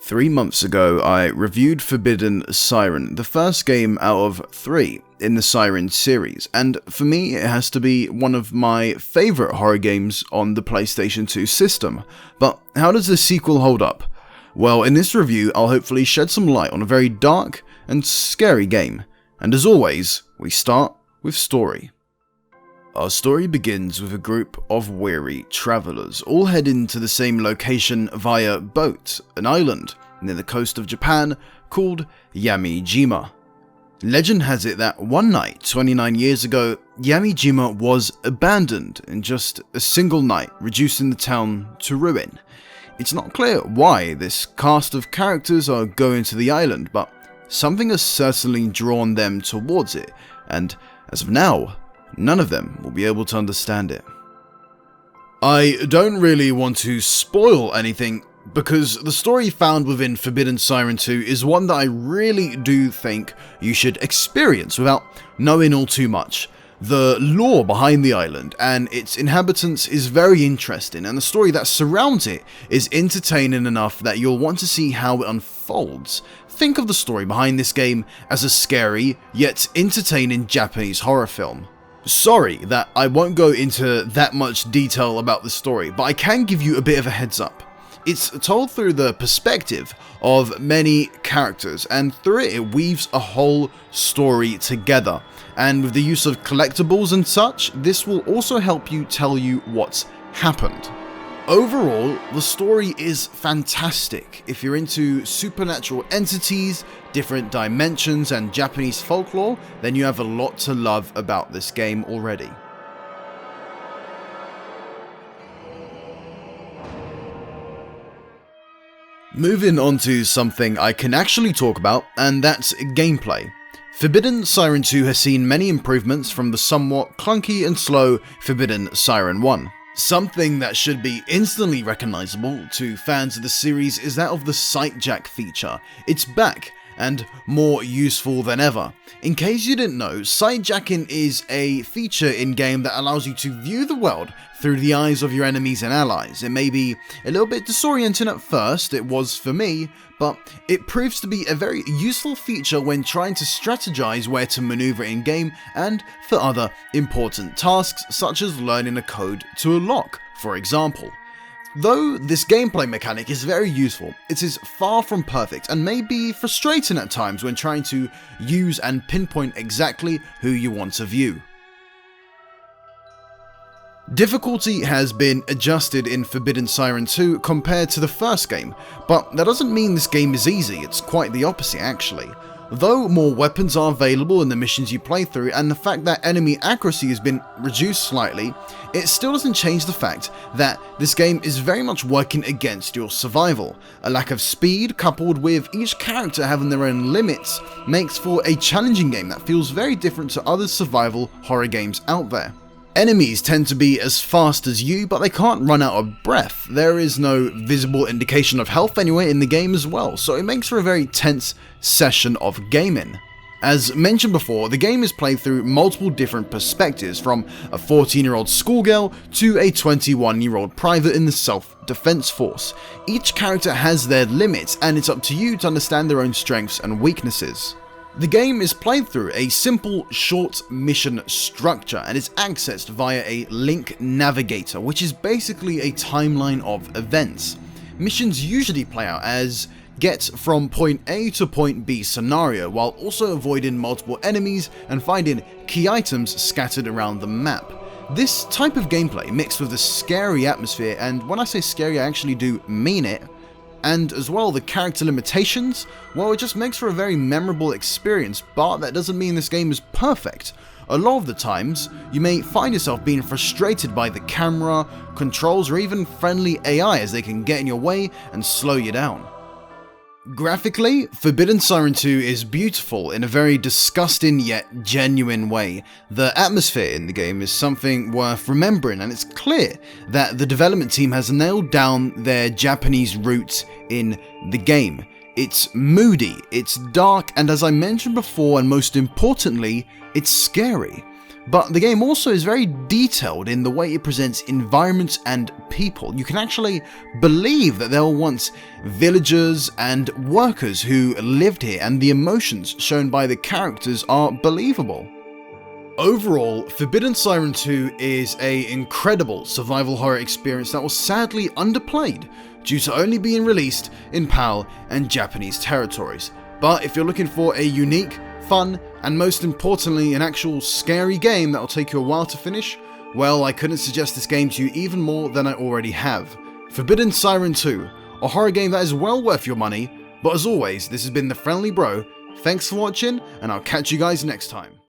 Three months ago, I reviewed Forbidden Siren, the first game out of 3 in the Siren series, and for me it has to be one of my favourite horror games on the PlayStation 2 system. But how does the sequel hold up? Well, in this review I'll hopefully shed some light on a very dark and scary game, and as always, we start with story. Our story begins with a group of weary travellers, all heading to the same location via boat, an island near the coast of Japan called Yamijima. Legend has it that one night, 29 years ago, Yamijima was abandoned in just a single night, reducing the town to ruin. It's not clear why this cast of characters are going to the island, but something has certainly drawn them towards it, and as of now, none of them will be able to understand it. I don't really want to spoil anything, because the story found within Forbidden Siren 2 is one that I really do think you should experience without knowing all too much. The lore behind the island and its inhabitants is very interesting, and the story that surrounds it is entertaining enough that you'll want to see how it unfolds. Think of the story behind this game as a scary, yet entertaining Japanese horror film. Sorry that I won't go into that much detail about the story, but I can give you a bit of a heads up. It's told through the perspective of many characters, and through it weaves a whole story together. And with the use of collectibles and such, this will also help you tell you what's happened. Overall, the story is fantastic. If you're into supernatural entities, different dimensions, and Japanese folklore, then you have a lot to love about this game already. Moving on to something I can actually talk about, and that's gameplay. Forbidden Siren 2 has seen many improvements from the somewhat clunky and slow Forbidden Siren 1. Something that should be instantly recognizable to fans of the series is that of the sight jack feature. It's back, and more useful than ever. In case you didn't know, sight jacking is a feature in-game that allows you to view the world through the eyes of your enemies and allies. It may be a little bit disorienting at first, it was for me, but it proves to be a very useful feature when trying to strategize where to maneuver in-game and for other important tasks such as learning a code to a lock, for example. Though this gameplay mechanic is very useful, it is far from perfect and may be frustrating at times when trying to use and pinpoint exactly who you want to view. Difficulty has been adjusted in Forbidden Siren 2 compared to the first game, but that doesn't mean this game is easy, it's quite the opposite actually. Though more weapons are available in the missions you play through, and the fact that enemy accuracy has been reduced slightly, it still doesn't change the fact that this game is very much working against your survival. A lack of speed coupled with each character having their own limits makes for a challenging game that feels very different to other survival horror games out there. Enemies tend to be as fast as you, but they can't run out of breath. There is no visible indication of health anywhere in the game as well, so it makes for a very tense session of gaming. As mentioned before, the game is played through multiple different perspectives, from a 14-year-old schoolgirl to a 21-year-old private in the self-defense force. Each character has their limits, and it's up to you to understand their own strengths and weaknesses. The game is played through a simple, short mission structure and is accessed via a link navigator, which is basically a timeline of events. Missions usually play out as get from point A to point B scenario, while also avoiding multiple enemies and finding key items scattered around the map. This type of gameplay mixed with a scary atmosphere, and when I say scary I actually do mean it, and as well the character limitations, well, it just makes for a very memorable experience, but that doesn't mean this game is perfect. A lot of the times, you may find yourself being frustrated by the camera, controls, or even friendly AI as they can get in your way and slow you down. Graphically, Forbidden Siren 2 is beautiful in a very disgusting yet genuine way. The atmosphere in the game is something worth remembering, and it's clear that the development team has nailed down their Japanese roots in the game. It's moody, it's dark, and as I mentioned before, and most importantly, it's scary. But the game also is very detailed in the way it presents environments and people. You can actually believe that there were once villagers and workers who lived here, and the emotions shown by the characters are believable. Overall, Forbidden Siren 2 is an incredible survival horror experience that was sadly underplayed due to only being released in PAL and Japanese territories. But if you're looking for a unique, fun, and most importantly an actual scary game that will take you a while to finish, well, I couldn't suggest this game to you even more than I already have. Forbidden Siren 2, a horror game that is well worth your money, but as always, this has been the Friendly Bro. Thanks for watching, and I'll catch you guys next time.